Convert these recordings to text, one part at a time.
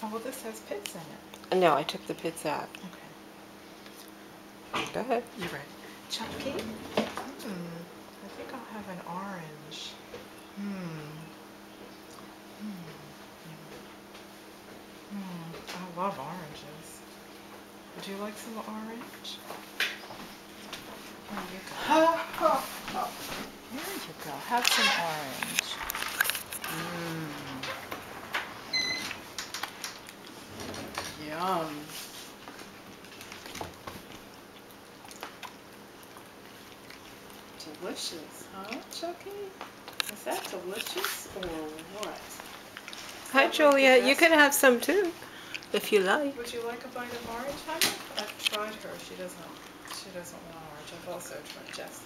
Oh, well, this has pits in it. No, I took the pits out. Okay. Go ahead. You ready? Chucky? I think I'll have an orange. I love oranges. Would you like some orange? Here you go. Here you go. Have some orange. Yum. Delicious, huh, Chucky? Is that delicious or what? Hi, Julia. You can have some too, if you like. Would you like a bite of orange, honey? I've tried her. She doesn't want orange. I've also tried Jessie.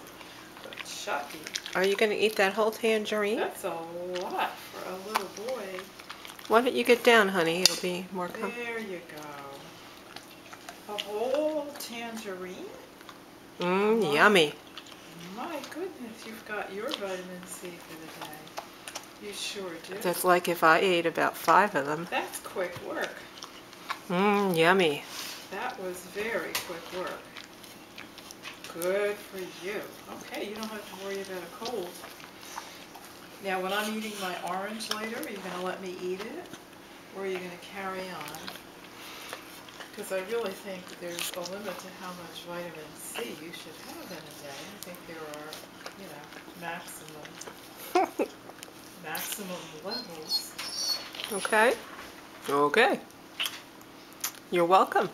But Chucky. Are you going to eat that whole tangerine? That's a lot for a little boy. Why don't you get down, honey? It'll be more comfortable. There you go. A whole tangerine? Yummy. My goodness, you've got your vitamin C for the day. You sure do. That's like if I ate about 5 of them. That's quick work. Yummy. That was very quick work. Good for you. Okay, you don't have to worry about a cold. Now, when I'm eating my orange later, are you going to let me eat it? Or are you going to carry on? Because I really think there's a limit to how much vitamin C you should have in a day. I think there are, maximum levels. Okay. Okay. You're welcome.